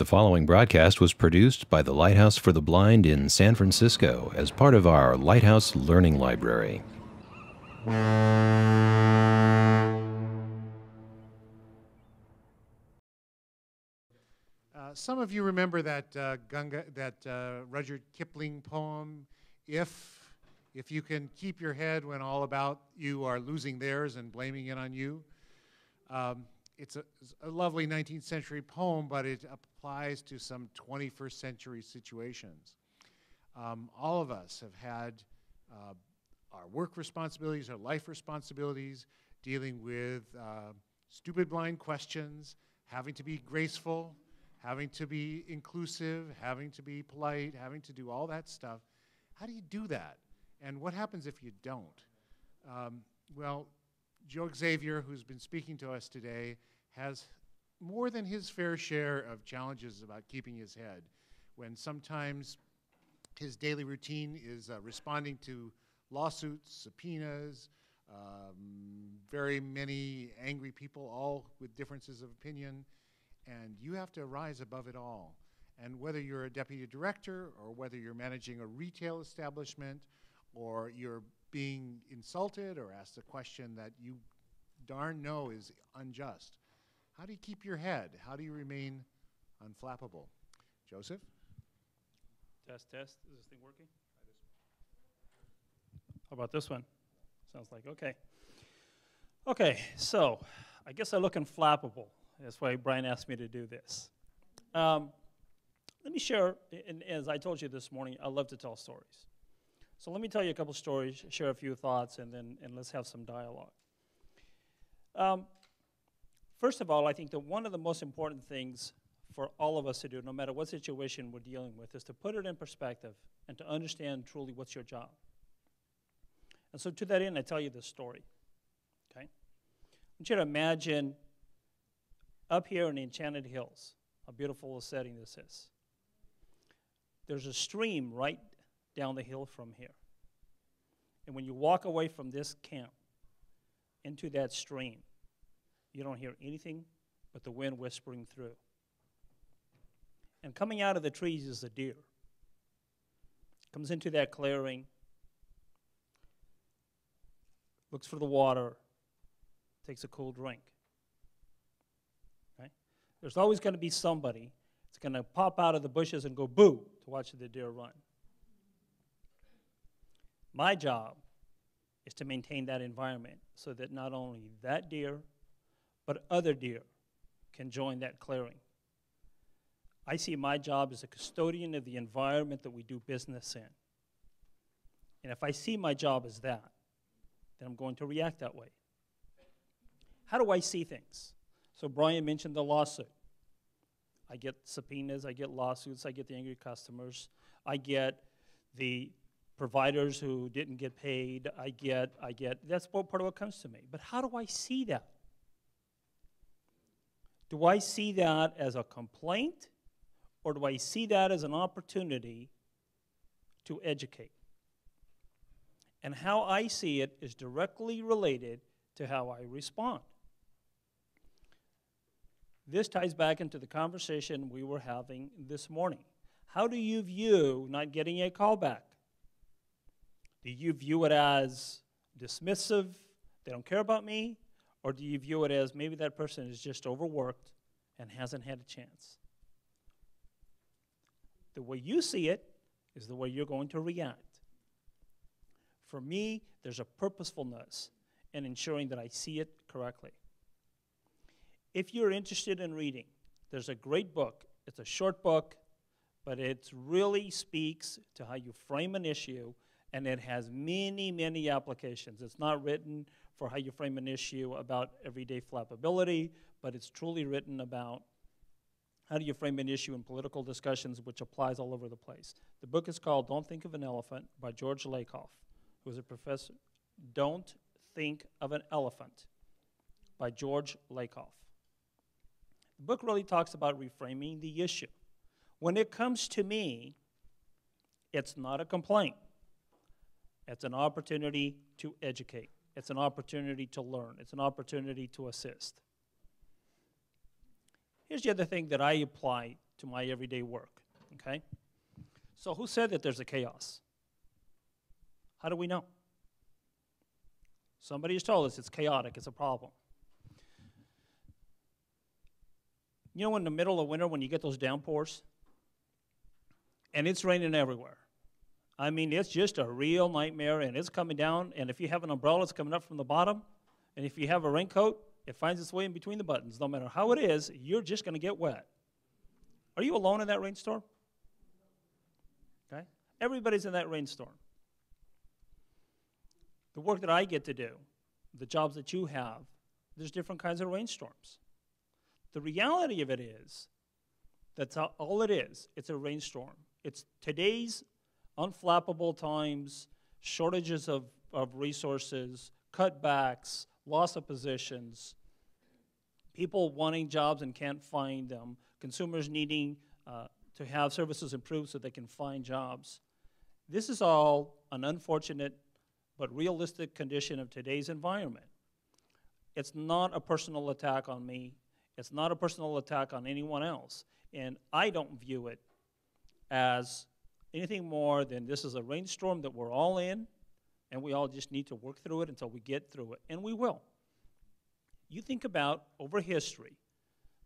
The following broadcast was produced by the Lighthouse for the Blind in San Francisco as part of our Lighthouse Learning Library. Some of you remember that Rudyard Kipling poem, If you can keep your head when all about you are losing theirs and blaming it on you. It's a lovely 19th century poem, but it applies to some 21st century situations. All of us have had our work responsibilities, our life responsibilities, dealing with stupid blind questions, having to be graceful, having to be inclusive, having to be polite, having to do all that stuff. How do you do that? And what happens if you don't? Well, Xavier, who's been speaking to us today, has more than his fair share of challenges about keeping his head, when sometimes his daily routine is responding to lawsuits, subpoenas, very many angry people, all with differences of opinion, and you have to rise above it all. And whether you're a deputy director or whether you're managing a retail establishment or you're being insulted or asked a question that you darn know is unjust, how do you keep your head? How do you remain unflappable? Joseph? Test, test. Is this thing working? How about this one? Sounds like okay. Okay, so I guess I look unflappable. That's why Brian asked me to do this. Let me share, and as I told you this morning, I love to tell stories. So let me tell you a couple stories, share a few thoughts, and let's have some dialogue. First of all, I think that one of the most important things for all of us to do, no matter what situation we're dealing with, is to put it in perspective and to understand truly what's your job. And so to that end, I tell you this story, okay? I want you to imagine up here in the Enchanted Hills, how beautiful a setting this is. There's a stream right down the hill from here. And when you walk away from this camp into that stream, you don't hear anything but the wind whispering through. And coming out of the trees is a deer. Comes into that clearing, looks for the water, takes a cool drink. Right? There's always going to be somebody that's going to pop out of the bushes and go boo to watch the deer run. My job is to maintain that environment so that not only that deer, but other deer can join that clearing. I see my job as a custodian of the environment that we do business in. And if I see my job as that, then I'm going to react that way. How do I see things? So Brian mentioned the lawsuit. I get subpoenas, I get lawsuits, I get the angry customers, I get the providers who didn't get paid, I get, that's part of what comes to me. But how do I see that? Do I see that as a complaint, or do I see that as an opportunity to educate? And how I see it is directly related to how I respond. This ties back into the conversation we were having this morning. How do you view not getting a call back? Do you view it as dismissive, they don't care about me? Or do you view it as maybe that person is just overworked and hasn't had a chance? The way you see it is the way you're going to react. For me, there's a purposefulness in ensuring that I see it correctly. If you're interested in reading, there's a great book. It's a short book, but it really speaks to how you frame an issue, and it has many, many applications. It's not written for how you frame an issue about everyday flappability, but it's truly written about how do you frame an issue in political discussions, which applies all over the place. The book is called Don't Think of an Elephant by George Lakoff, who is a professor. Don't Think of an Elephant by George Lakoff. The book really talks about reframing the issue. When it comes to me, it's not a complaint. It's an opportunity to educate. It's an opportunity to learn. It's an opportunity to assist. Here's the other thing that I apply to my everyday work, okay? So who said that there's a chaos? How do we know? Somebody has told us it's chaotic, it's a problem. You know, in the middle of winter when you get those downpours, and it's raining everywhere. I mean, it's just a real nightmare, and it's coming down, and if you have an umbrella, it's coming up from the bottom, and if you have a raincoat, it finds its way in between the buttons. No matter how it is, you're just going to get wet. Are you alone in that rainstorm? Okay? Everybody's in that rainstorm. The work that I get to do, the jobs that you have, there's different kinds of rainstorms. The reality of it is, that's all it is. It's a rainstorm. It's today's unflappable times, shortages of resources, cutbacks, loss of positions, people wanting jobs and can't find them, consumers needing to have services improved so they can find jobs. This is all an unfortunate but realistic condition of today's environment. It's not a personal attack on me. It's not a personal attack on anyone else. And I don't view it as anything more than this is a rainstorm that we're all in, and we all just need to work through it until we get through it, and we will. You think about, over history,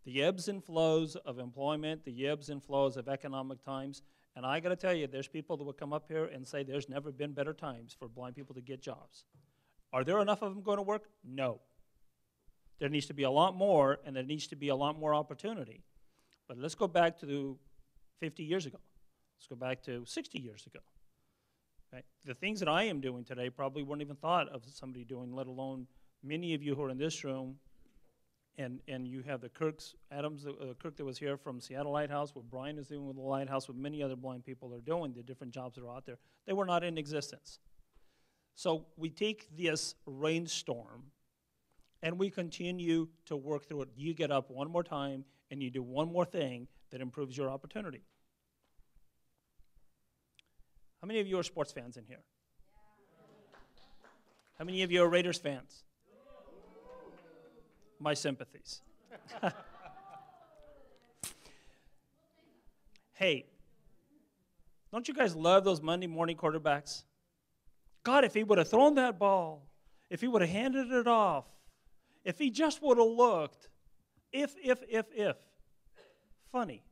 the ebbs and flows of employment, the ebbs and flows of economic times, and I got to tell you, there's people that would come up here and say there's never been better times for blind people to get jobs. Are there enough of them going to work? No. There needs to be a lot more, and there needs to be a lot more opportunity. But let's go back to 50 years ago. Let's go back to 60 years ago. Right? The things that I am doing today probably weren't even thought of somebody doing, let alone many of you who are in this room, and you have the Adams Kirk that was here from Seattle Lighthouse, what Brian is doing with the Lighthouse, what many other blind people are doing, the different jobs that are out there. They were not in existence. So we take this rainstorm, and we continue to work through it. You get up one more time, and you do one more thing that improves your opportunity. How many of you are sports fans in here? How many of you are Raiders fans? My sympathies. Hey, don't you guys love those Monday morning quarterbacks? God, if he would have thrown that ball, if he would have handed it off, if he just would have looked, if. Funny.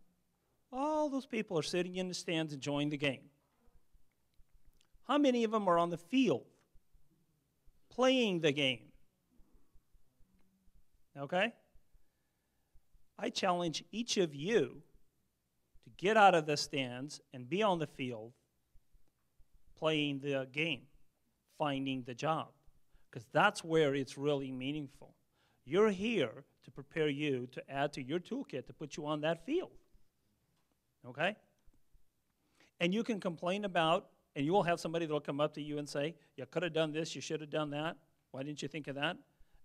All those people are sitting in the stands enjoying the game. How many of them are on the field playing the game? Okay? I challenge each of you to get out of the stands and be on the field playing the game, finding the job, because that's where it's really meaningful. You're here to prepare you to add to your toolkit to put you on that field. Okay? And you can complain about, and you will have somebody that will come up to you and say, you could have done this, you should have done that. Why didn't you think of that?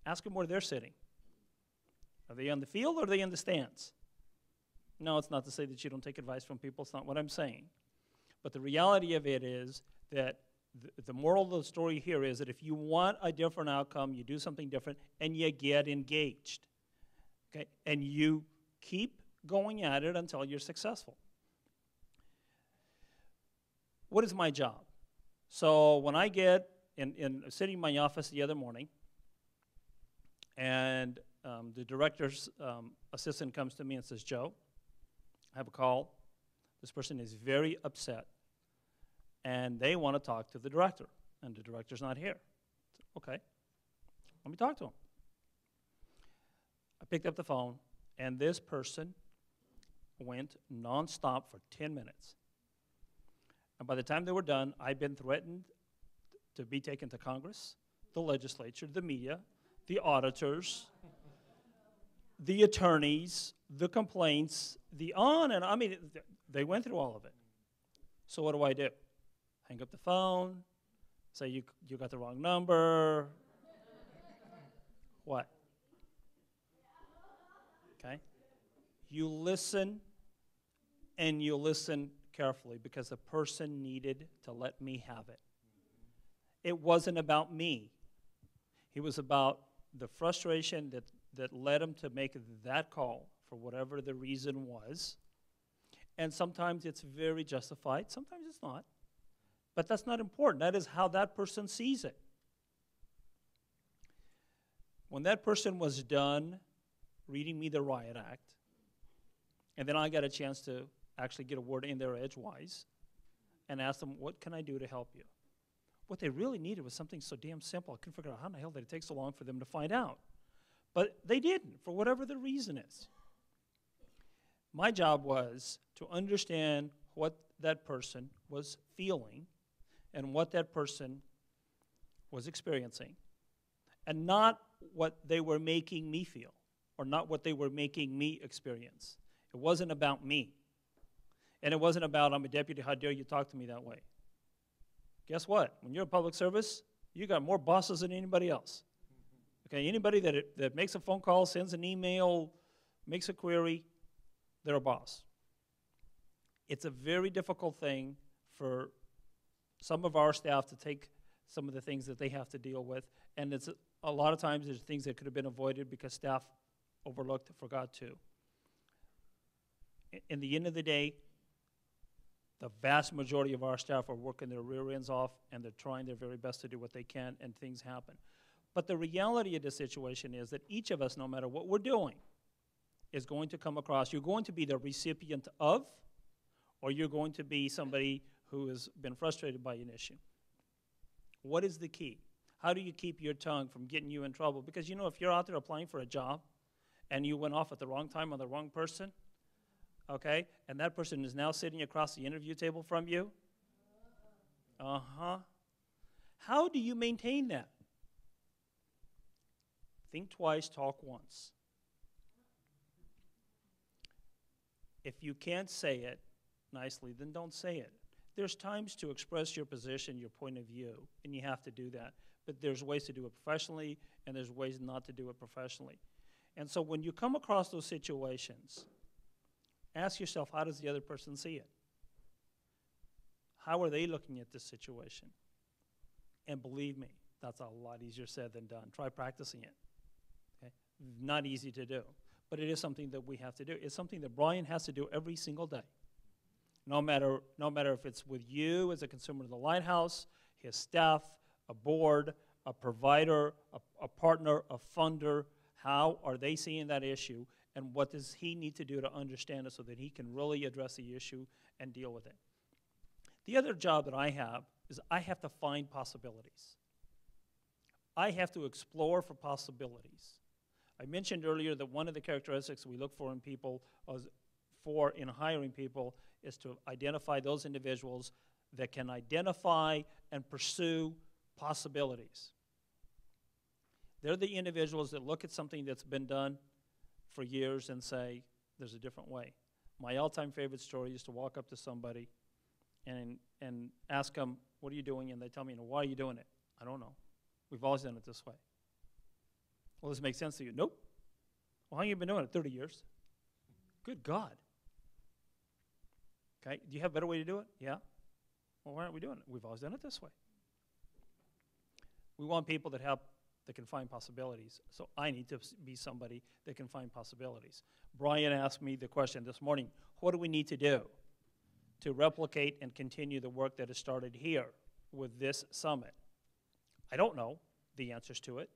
Ask them where they're sitting. Are they on the field or are they in the stands? No, it's not to say that you don't take advice from people. It's not what I'm saying. But the reality of it is that the moral of the story here is that if you want a different outcome, you do something different, and you get engaged. Okay? And you keep going at it until you're successful. What is my job? So when I get sitting in my office the other morning, and the director's assistant comes to me and says, Joe, I have a call. This person is very upset, and they want to talk to the director, and the director's not here. Okay, let me talk to him. I picked up the phone, and this person went nonstop for 10 minutes. And by the time they were done, I'd been threatened to be taken to Congress, the legislature, the media, the auditors, the attorneys, the complaints, I mean, they went through all of it. So what do? Hang up the phone, say you got the wrong number. What? Okay? You listen, and you listen carefully, because the person needed to let me have it. It wasn't about me. It was about the frustration that led him to make that call, for whatever the reason was, And sometimes it's very justified, sometimes it's not. But that's not important. That is how that person sees it. When that person was done reading me the Riot Act, and then I got a chance to actually get a word in there edgewise and ask them, what can I do to help you? What they really needed was something so damn simple. I couldn't figure out how in the hell did it take so long for them to find out. But they didn't, for whatever the reason is. My job was to understand what that person was feeling and what that person was experiencing, and not what they were making me feel, or not what they were making me experience. It wasn't about me. And it wasn't about, I'm a deputy, how dare you talk to me that way. Guess what? When you're a public service, you got more bosses than anybody else. Okay, anybody that makes a phone call, sends an email, makes a query, they're a boss. It's a very difficult thing for some of our staff to take some of the things that they have to deal with, and it's a lot of times there's things that could have been avoided because staff overlooked, forgot to. In the end of the day, the vast majority of our staff are working their rear ends off, and they're trying their very best to do what they can, and things happen. But the reality of the situation is that each of us, no matter what we're doing, is going to come across, you're going to be the recipient of, or you're going to be somebody who has been frustrated by an issue. What is the key? How do you keep your tongue from getting you in trouble? Because, you know, if you're out there applying for a job and you went off at the wrong time on the wrong person, okay, and that person is now sitting across the interview table from you, how do you maintain that? Think twice, talk once. If you can't say it nicely, then don't say it. There's times to express your position, your point of view, and you have to do that. But there's ways to do it professionally, and there's ways not to do it professionally. And so when you come across those situations, ask yourself, how does the other person see it? How are they looking at this situation? And believe me, that's a lot easier said than done. Try practicing it. Okay? Not easy to do, but it is something that we have to do. It's something that Brian has to do every single day. No matter if it's with you as a consumer of the Lighthouse, his staff, a board, a provider, a partner, a funder, how are they seeing that issue, and what does he need to do to understand it so that he can really address the issue and deal with it. The other job that I have is I have to find possibilities. I have to explore for possibilities. I mentioned earlier that one of the characteristics we look for in people, in hiring people, is to identify those individuals that can identify and pursue possibilities. They're the individuals that look at something that's been done for years and say, there's a different way. My all-time favorite story is to walk up to somebody and ask them, what are you doing? And they tell me, why are you doing it? I don't know. We've always done it this way. Well, does it make sense to you? Nope. Well, how long have you been doing it? 30 years. Good God. Okay, do you have a better way to do it? Yeah. Well, why aren't we doing it? We've always done it this way. We want people that can find possibilities. So I need to be somebody that can find possibilities. Brian asked me the question this morning, what do we need to do to replicate and continue the work that has started here with this summit? I don't know the answers to it,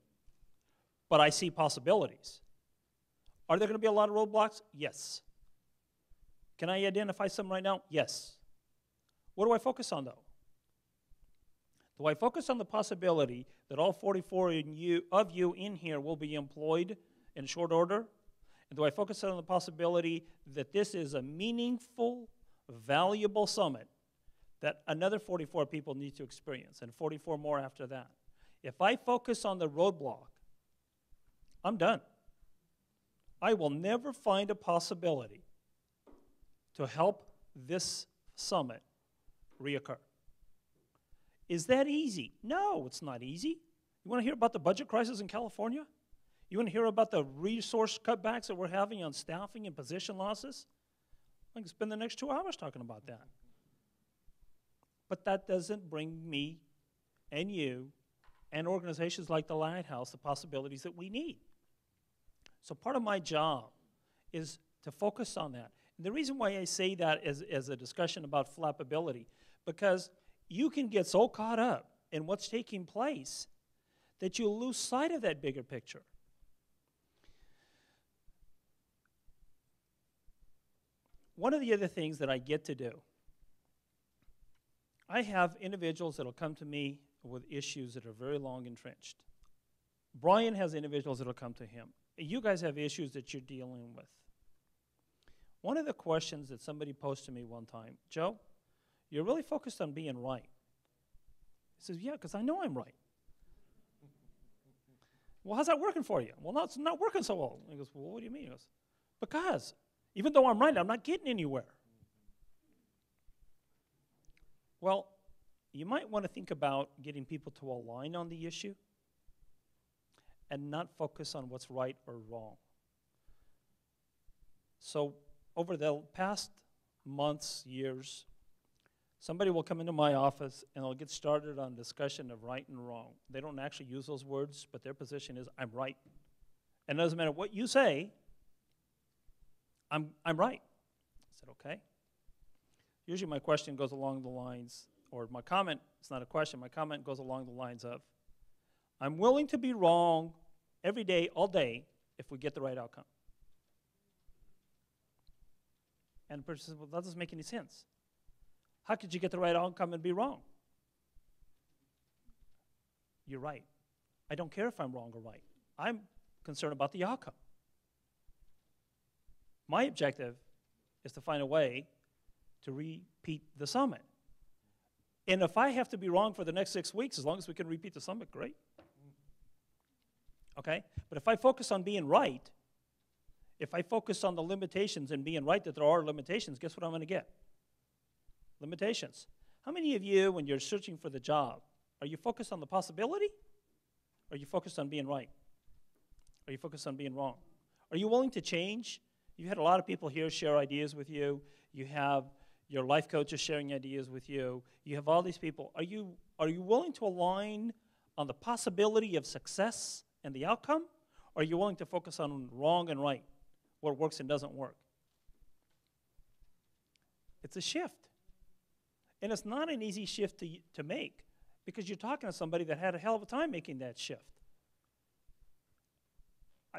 but I see possibilities. Are there going to be a lot of roadblocks? Yes. Can I identify some right now? Yes. What do I focus on, though? Do I focus on the possibility that all 44 of you in here will be employed in short order? And do I focus on the possibility that this is a meaningful, valuable summit that another 44 people need to experience, and 44 more after that? If I focus on the roadblock, I'm done. I will never find a possibility to help this summit reoccur. Is that easy? No, it's not easy. You want to hear about the budget crisis in California? You want to hear about the resource cutbacks that we're having on staffing and position losses? I can spend the next 2 hours talking about that. But that doesn't bring me and you and organizations like the Lighthouse the possibilities that we need. So part of my job is to focus on that. The reason why I say that as a discussion about flappability, because you can get so caught up in what's taking place that you lose sight of that bigger picture. One of the other things that I get to do, I have individuals that will come to me with issues that are very long entrenched. Brian has individuals that will come to him. You guys have issues that you're dealing with. One of the questions that somebody posed to me one time, Joe, you're really focused on being right. He says, yeah, because I know I'm right. Well, how's that working for you? Well, no, it's not working so well. He goes, well, what do you mean? He goes, because even though I'm right, I'm not getting anywhere. Well, you might want to think about getting people to align on the issue and not focus on what's right or wrong. So over the past months, years, somebody will come into my office and they'll get started on discussion of right and wrong. They don't actually use those words, but their position is, I'm right. And it doesn't matter what you say, I'm right. I said, okay. Usually my question goes along the lines, or my comment, it's not a question, my comment goes along the lines of, I'm willing to be wrong every day, all day, if we get the right outcome. And the person says, well, that doesn't make any sense. How could you get the right outcome and be wrong? You're right. I don't care if I'm wrong or right. I'm concerned about the outcome. My objective is to find a way to repeat the summit. And if I have to be wrong for the next 6 weeks, as long as we can repeat the summit, great. Okay? But if I focus on being right, if I focus on the limitations and being right that there are limitations, guess what I'm going to get? Limitations. How many of you, when you're searching for the job, are you focused on the possibility? Or are you focused on being right? Are you focused on being wrong? Are you willing to change? You've had a lot of people here share ideas with you. You have your life coaches sharing ideas with you. You have all these people. Are you willing to align on the possibility of success and the outcome? Or are you willing to focus on wrong and right, what works and doesn't work? It's a shift. And it's not an easy shift to make, because you're talking to somebody that had a hell of a time making that shift.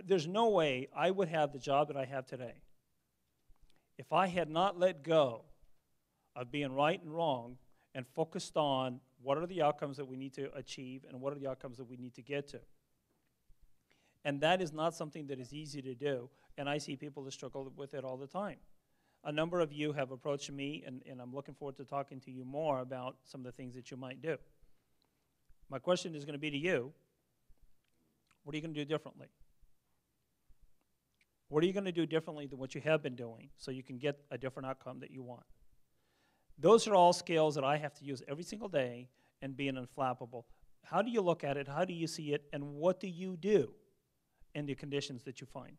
There's no way I would have the job that I have today if I had not let go of being right and wrong and focused on what are the outcomes that we need to achieve and what are the outcomes that we need to get to. And that is not something that is easy to do, and I see people that struggle with it all the time. A number of you have approached me, and I'm looking forward to talking to you more about some of the things that you might do. My question is going to be to you, what are you going to do differently? What are you going to do differently than what you have been doing so you can get a different outcome that you want? Those are all skills that I have to use every single day and being unflappable. How do you look at it? How do you see it? And what do you do in the conditions that you find?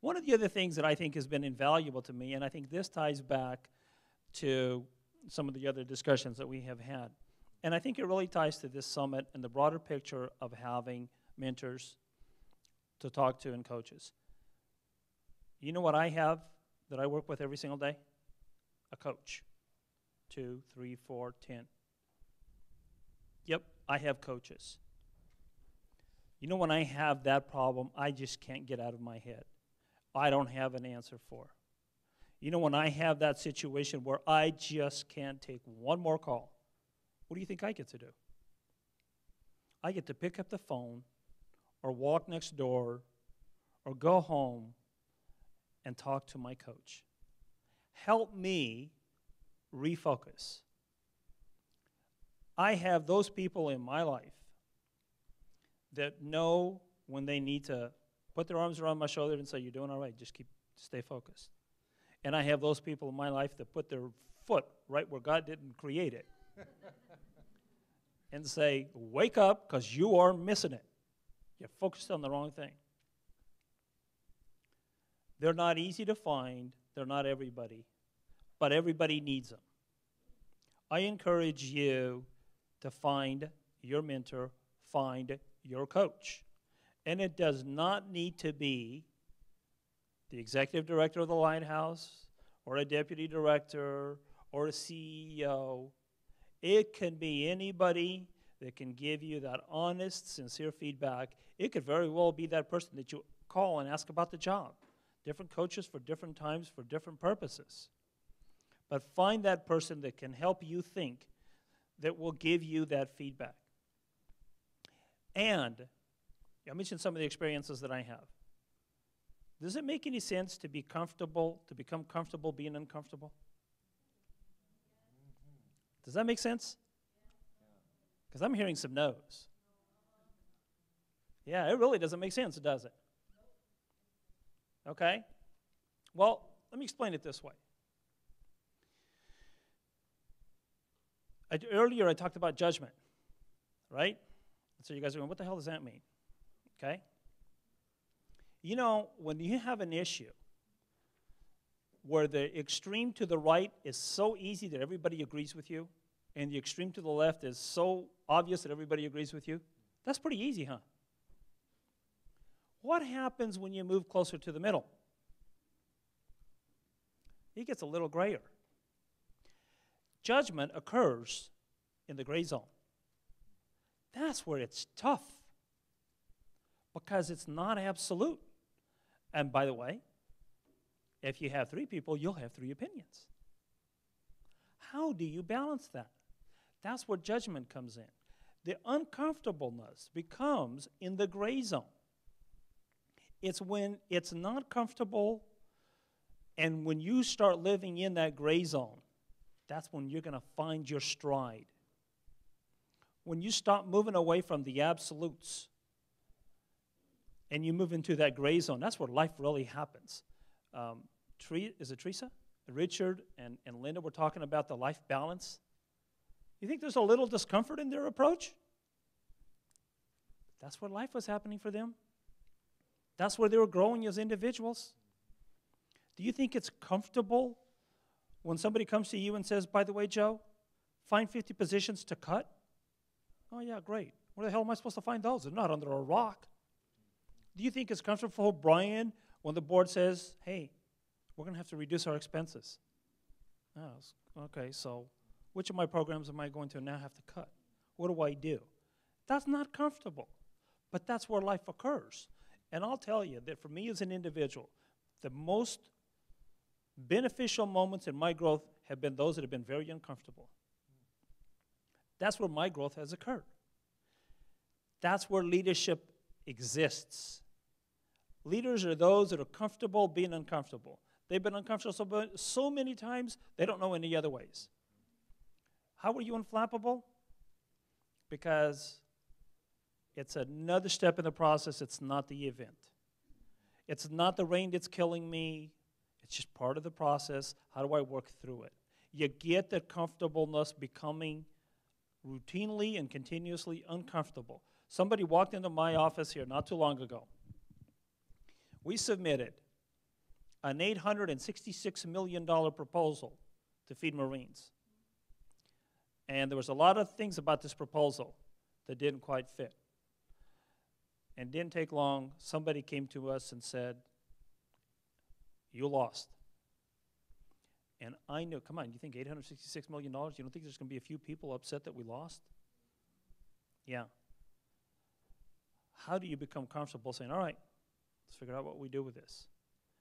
One of the other things that I think has been invaluable to me, and I think this ties back to some of the other discussions that we have had, and I think it really ties to this summit and the broader picture of having mentors to talk to and coaches. You know what I have that I work with every single day? A coach. 2, 3, 4, 10. Yep, I have coaches. You know when I have that problem, I just can't get out of my head. I don't have an answer for. You know when I have that situation where I just can't take one more call, what do you think I get to do? I get to pick up the phone or walk next door or go home and talk to my coach. Help me refocus. I have those people in my life that know when they need to put their arms around my shoulder and say, you're doing all right, just stay focused. And I have those people in my life that put their foot right where God didn't create it and say, wake up, because you are missing it. You're focused on the wrong thing. They're not easy to find. They're not everybody. But everybody needs them. I encourage you to find your mentor, find your coach. And it does not need to be the executive director of the Lighthouse, or a deputy director, or a CEO. It can be anybody that can give you that honest, sincere feedback. It could very well be that person that you call and ask about the job. Different coaches for different times, for different purposes. But find that person that can help you think, that will give you that feedback. And I mentioned some of the experiences that I have. Does it make any sense to be comfortable, to become comfortable being uncomfortable? Does that make sense? Because I'm hearing some no's. Yeah, it really doesn't make sense, does it? Okay. Well, let me explain it this way. Earlier I talked about judgment, right? So you guys are going, what the hell does that mean? Okay? You know, when you have an issue where the extreme to the right is so easy that everybody agrees with you, and the extreme to the left is so obvious that everybody agrees with you, that's pretty easy, huh? What happens when you move closer to the middle? It gets a little grayer. Judgment occurs in the gray zone. That's where it's tough, because it's not absolute. And by the way, if you have 3 people, you'll have 3 opinions. How do you balance that? That's where judgment comes in. The uncomfortableness becomes in the gray zone. It's when it's not comfortable, and when you start living in that gray zone, that's when you're going to find your stride. When you stop moving away from the absolutes and you move into that gray zone, that's where life really happens. Is it Teresa? Richard and Linda were talking about the life balance. You think there's a little discomfort in their approach? That's where life was happening for them. That's where they were growing as individuals. Do you think it's comfortable when somebody comes to you and says, by the way, Joe, find 50 positions to cut? Oh, yeah, great. Where the hell am I supposed to find those? They're not under a rock. Do you think it's comfortable for Brian when the board says, hey, we're going to have to reduce our expenses? Oh, okay, so which of my programs am I going to now have to cut? What do I do? That's not comfortable, but that's where life occurs. And I'll tell you that for me as an individual, the most beneficial moments in my growth have been those that have been very uncomfortable. That's where my growth has occurred. That's where leadership exists. Leaders are those that are comfortable being uncomfortable. They've been uncomfortable so many times, they don't know any other ways. How were you unflappable? Because it's another step in the process. It's not the event. It's not the rain that's killing me. It's just part of the process. How do I work through it? You get that comfortableness becoming routinely and continuously uncomfortable. Somebody walked into my office here not too long ago. We submitted an $866 million proposal to feed Marines. And there was a lot of things about this proposal that didn't quite fit. And didn't take long, somebody came to us and said, you lost. And I knew, come on, you think $866 million? You don't think there's going to be a few people upset that we lost? Yeah. How do you become comfortable saying, all right, let's figure out what we do with this?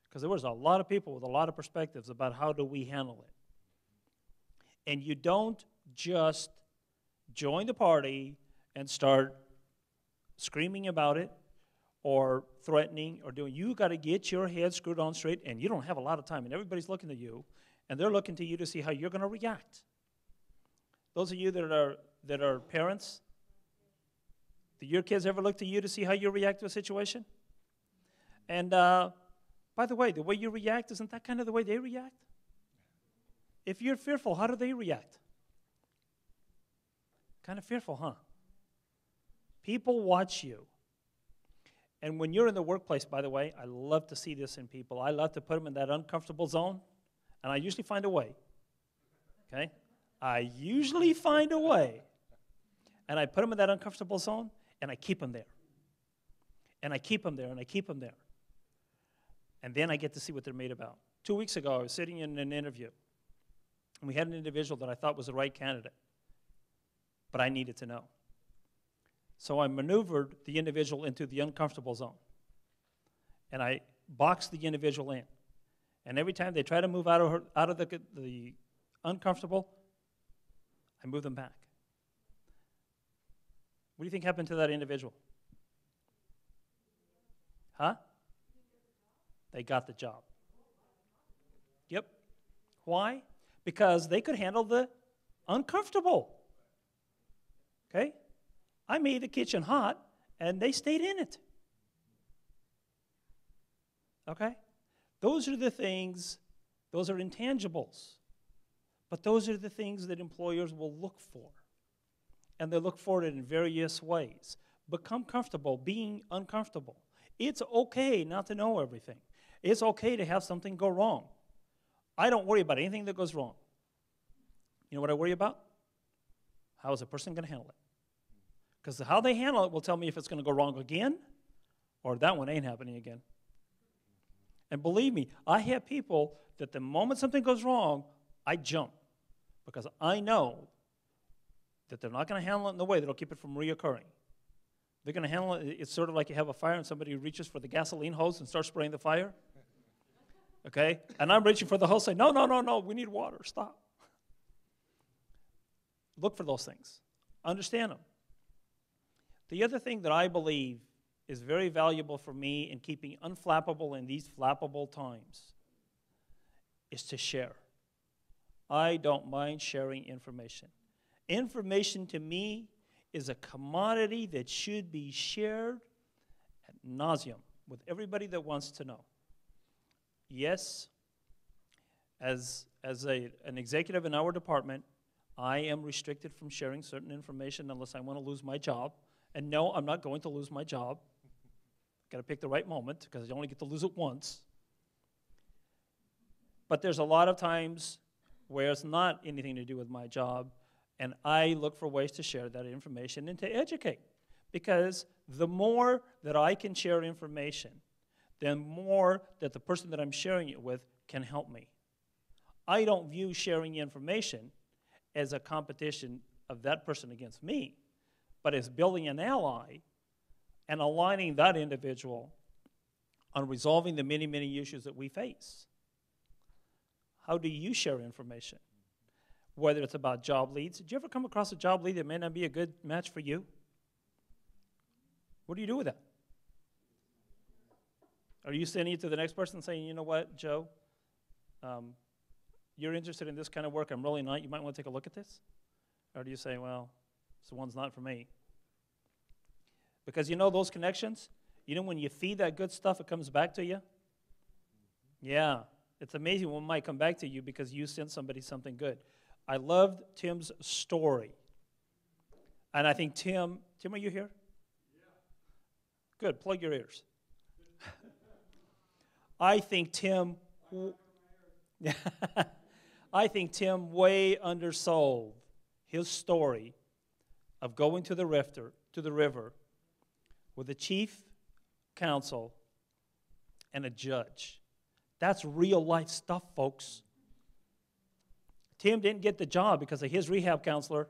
Because there was a lot of people with a lot of perspectives about how do we handle it. And you don't just join the party and start screaming about it or threatening or doing. You got to get your head screwed on straight, and you don't have a lot of time, and everybody's looking at you, and they're looking to you to see how you're going to react. Those of you that are parents, do your kids ever look to you to see how you react to a situation? And by the way you react, isn't that kind of the way they react? If you're fearful, how do they react? Kind of fearful, huh? People watch you. And when you're in the workplace, by the way, I love to see this in people. I love to put them in that uncomfortable zone, and I usually find a way. Okay? I usually find a way. And I put them in that uncomfortable zone, and I keep them there. And I keep them there, and I keep them there. And then I get to see what they're made about. 2 weeks ago, I was sitting in an interview, and we had an individual that I thought was the right candidate, but I needed to know. So I maneuvered the individual into the uncomfortable zone, and I boxed the individual in. And every time they try to move out of the uncomfortable, I move them back. What do you think happened to that individual? Huh? They got the job. Yep. Why? Because they could handle the uncomfortable. Okay? I made the kitchen hot, and they stayed in it. Okay? Those are the things, those are intangibles. But those are the things that employers will look for. And they look for it in various ways. Become comfortable being uncomfortable. It's okay not to know everything. It's okay to have something go wrong. I don't worry about anything that goes wrong. You know what I worry about? How is a person going to handle it? Because how they handle it will tell me if it's going to go wrong again or that one ain't happening again. And believe me, I have people that the moment something goes wrong, I jump because I know that they're not going to handle it in the way that will keep it from reoccurring. They're going to handle it. It's sort of like you have a fire and somebody reaches for the gasoline hose and starts spraying the fire. Okay? And I'm reaching for the hose saying, no, we need water. Stop. Look for those things. Understand them. The other thing that I believe is very valuable for me in keeping unflappable in these flappable times is to share. I don't mind sharing information. Information to me is a commodity that should be shared ad nauseum with everybody that wants to know. Yes, as an executive in our department, I am restricted from sharing certain information unless I want to lose my job. And no, I'm not going to lose my job. Got to pick the right moment because I only get to lose it once. But there's a lot of times where it's not anything to do with my job, and I look for ways to share that information and to educate. Because the more that I can share information, the more that the person that I'm sharing it with can help me. I don't view sharing information as a competition of that person against me, but as building an ally and aligning that individual on resolving the many, many issues that we face. How do you share information? Whether it's about job leads. Did you ever come across a job lead that may not be a good match for you? What do you do with that? Are you sending it to the next person saying, you know what, Joe, you're interested in this kind of work, I'm really not, you might want to take a look at this? Or do you say, well, this one's not for me? Because you know those connections? You know when you feed that good stuff, it comes back to you? Yeah, it's amazing when it might come back to you because you sent somebody something good. I loved Tim's story. And I think Tim, are you here? Yeah. Good, plug your ears. I think Tim way undersold his story of going to the river with a chief counsel and a judge. That's real life stuff, folks. Tim didn't get the job because of his rehab counselor.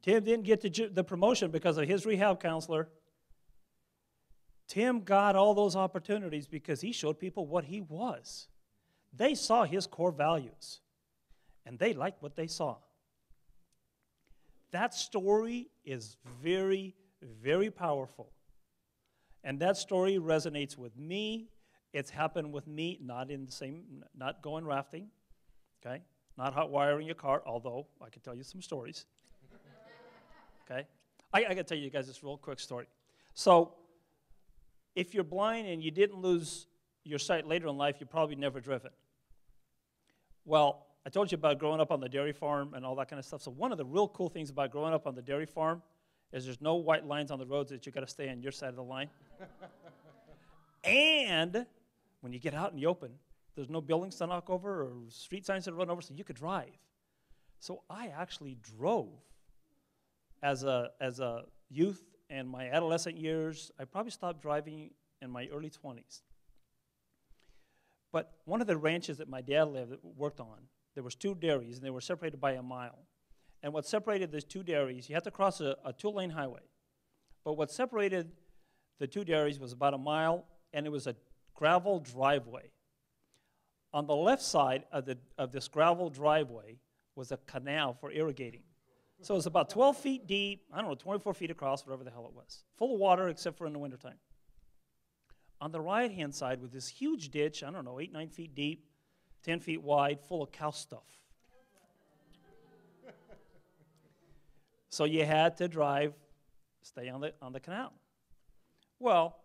Tim didn't get the promotion because of his rehab counselor. Tim got all those opportunities because he showed people what he was. They saw his core values, and they liked what they saw. That story is very, very powerful. And that story resonates with me. It's happened with me, not going rafting, okay? Not hot wiring your car, although I can tell you some stories. Okay? I got to tell you guys this real quick story. So, if you're blind and you didn't lose your sight later in life, you've probably never driven. Well, I told you about growing up on the dairy farm and all that kind of stuff. So one of the real cool things about growing up on the dairy farm is there's no white lines on the roads that you got to stay on your side of the line. And when you get out in the open, there's no buildings to knock over or street signs to run over, so you could drive. So I actually drove as a youth and my adolescent years. I probably stopped driving in my early 20s. But one of the ranches that my dad worked on, there was 2 dairies, and they were separated by a mile. And what separated those 2 dairies, you had to cross a 2-lane highway. But what separated the 2 dairies was about a mile, and it was a gravel driveway. On the left side of this gravel driveway was a canal for irrigating. So it was about 12 feet deep, I don't know, 24 feet across, whatever the hell it was. Full of water except for in the wintertime. On the right-hand side was this huge ditch, I don't know, 8, 9 feet deep, 10 feet wide, full of cow stuff. So you had to stay on the canal. Well,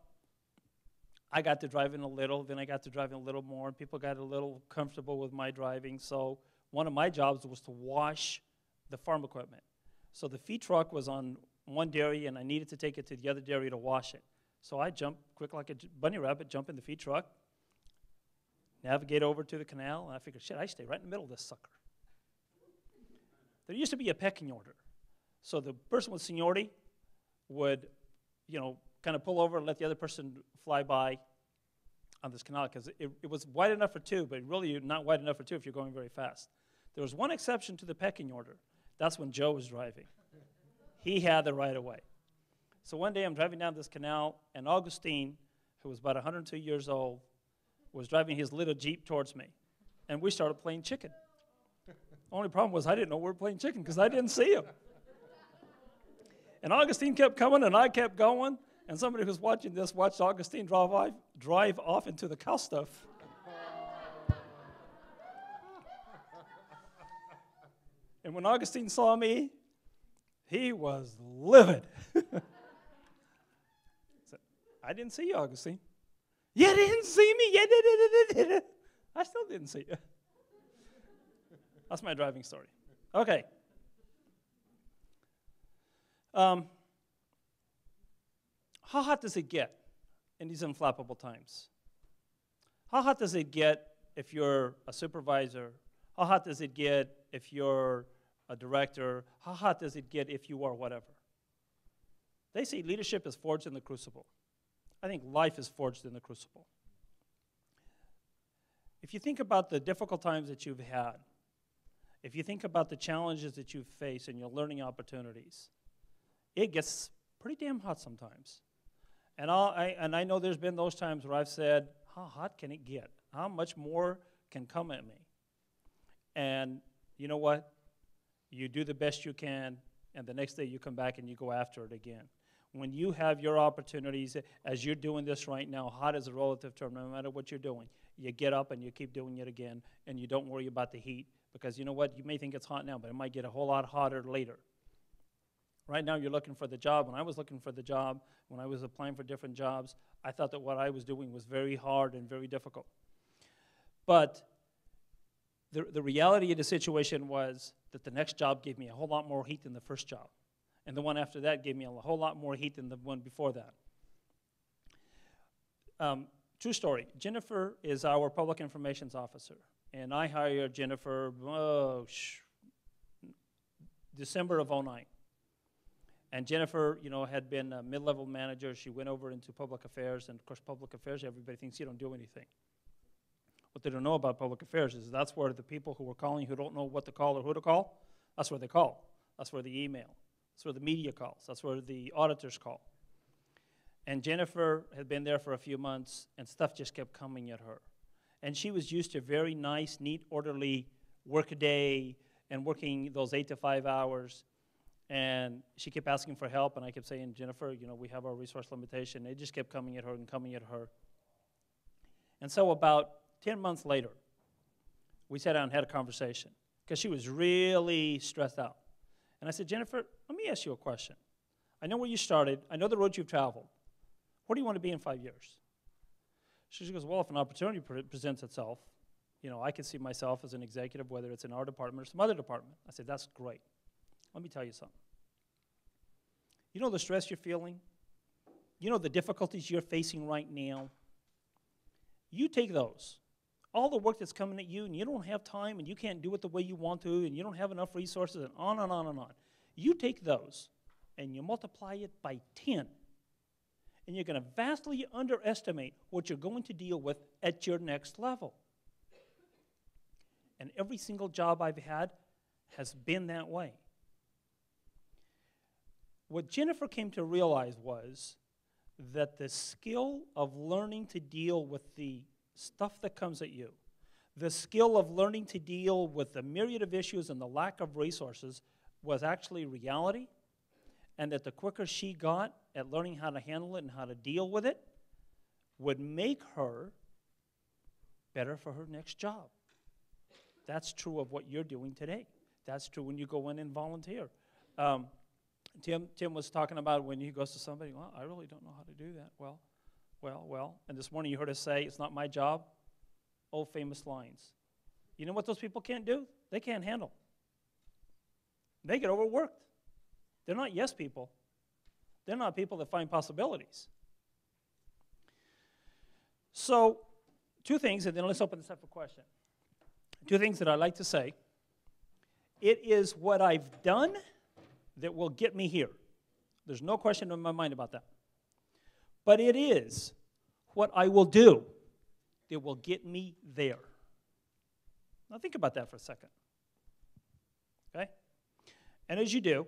I got to driving a little, then I got to driving a little more, and people got a little comfortable with my driving, so one of my jobs was to wash the farm equipment. So the feed truck was on one dairy, and I needed to take it to the other dairy to wash it. So I jumped quick like a bunny rabbit, jump in the feed truck, navigate over to the canal, and I figured, shit, I stay right in the middle of this sucker. There used to be a pecking order. So the person with seniority would, kind of pull over and let the other person fly by on this canal, because it was wide enough for 2, but really not wide enough for 2 if you're going very fast. There was one exception to the pecking order. That's when Joe was driving. He had the right of way. So one day I'm driving down this canal, and Augustine, who was about 102 years old, was driving his little Jeep towards me, and we started playing chicken. The only problem was I didn't know we were playing chicken because I didn't see him. And Augustine kept coming, and I kept going, and somebody who was watching this watched Augustine drive off into the cow stuff. And when Augustine saw me, he was livid. I didn't see you, Augustine. You didn't see me? Yeah, I still didn't see you. That's my driving story. Okay. How hot does it get in these unflappable times? How hot does it get if you're a supervisor? How hot does it get if you're a director? How hot does it get if you are whatever? They say leadership is forged in the crucible. I think life is forged in the crucible. If you think about the difficult times that you've had, if you think about the challenges that you've faced and your learning opportunities, it gets pretty damn hot sometimes. And I know there's been those times where I've said, how hot can it get? How much more can come at me? And you know what? You do the best you can, and the next day you come back and you go after it again. When you have your opportunities, as you're doing this right now, hot is a relative term, no matter what you're doing. You get up and you keep doing it again, and you don't worry about the heat, because you know what? You may think it's hot now, but it might get a whole lot hotter later. Right now you're looking for the job. When I was looking for the job, when I was applying for different jobs, I thought that what I was doing was very hard and very difficult. But the reality of the situation was that the next job gave me a whole lot more heat than the first job. And the one after that gave me a whole lot more heat than the one before that. True story. Jennifer is our public information officer. And I hired Jennifer December of '09. And Jennifer, had been a mid-level manager. She went over into public affairs. And, of course, public affairs, everybody thinks you don't do anything. What they don't know about public affairs is that's where the people who are calling, who don't know what to call or who to call, that's where they call. That's where they email. That's where the media calls. That's where the auditors call. And Jennifer had been there for a few months, and stuff just kept coming at her. And she was used to a very nice, neat, orderly work day and working those 8 to 5 hours. And she kept asking for help, and I kept saying, Jennifer, we have our resource limitation. It just kept coming at her and coming at her. And so about 10 months later, we sat down and had a conversation because she was really stressed out. And I said, Jennifer, let me ask you a question. I know where you started. I know the road you've traveled. Where do you want to be in 5 years? She goes, well, if an opportunity presents itself, I can see myself as an executive, whether it's in our department or some other department. I said, that's great. Let me tell you something. You know the stress you're feeling? You know the difficulties you're facing right now? You take those. All the work that's coming at you, and you don't have time, and you can't do it the way you want to, and you don't have enough resources, and on and on and on. You take those, and you multiply it by 10, and you're going to vastly underestimate what you're going to deal with at your next level. And every single job I've had has been that way. What Jennifer came to realize was that the skill of learning to deal with the stuff that comes at you, the skill of learning to deal with the myriad of issues and the lack of resources was actually reality, and that the quicker she got at learning how to handle it and how to deal with it would make her better for her next job. That's true of what you're doing today. That's true when you go in and volunteer. Tim was talking about when he goes to somebody, well, I really don't know how to do that. Well. And this morning you heard us say, it's not my job. Old famous lines. You know what those people can't do? They can't handle. They get overworked. They're not yes people. They're not people that find possibilities. So, two things, and then let's open this up for question. Two things that I like to say. It is what I've done that will get me here. There's no question in my mind about that. But it is what I will do that will get me there. Now think about that for a second. Okay? And as you do,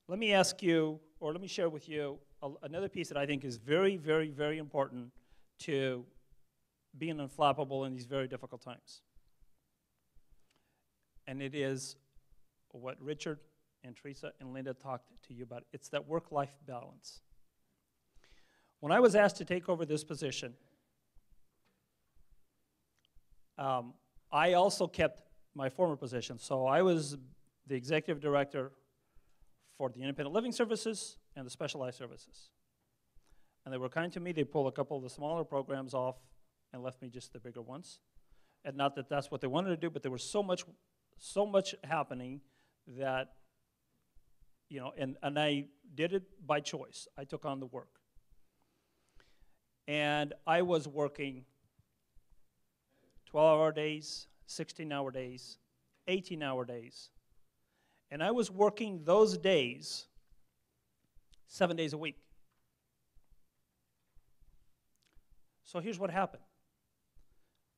let me ask you, or let me share with you another piece that I think is very, very, very important to being unflappable in these very difficult times. And it is what Richard and Teresa and Linda talked to you about. It's that work-life balance. When I was asked to take over this position, I also kept my former position. So I was the executive director for the independent living services and the specialized services. And they were kind to me. They pulled a couple of the smaller programs off and left me just the bigger ones. And not that that's what they wanted to do, but there was so much happening that, you know, and I did it by choice. I took on the work. And I was working 12-hour days, 16-hour days, 18-hour days. And I was working those days 7 days a week. So here's what happened.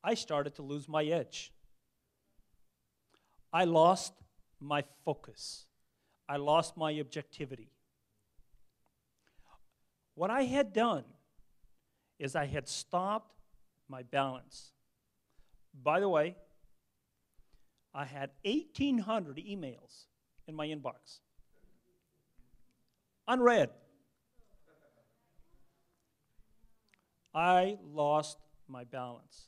I started to lose my edge. I lost my focus. I lost my objectivity. What I had done is I had stopped my balance. By the way, I had 1,800 emails in my inbox. Unread. I lost my balance.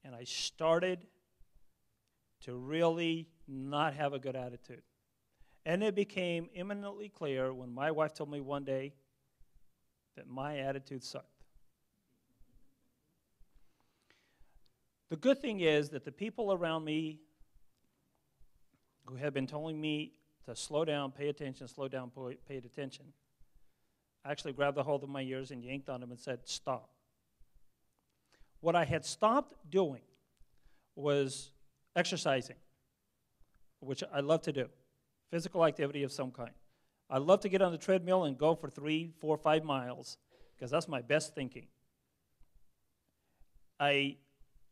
And I started to really not have a good attitude. And it became imminently clear when my wife told me one day that my attitude sucked. The good thing is that the people around me who had been telling me to slow down, pay attention, slow down, pay attention, actually grabbed a hold of my ears and yanked on them and said, stop. What I had stopped doing was exercising, which I love to do, physical activity of some kind. I love to get on the treadmill and go for 3, 4, 5 miles because that's my best thinking. I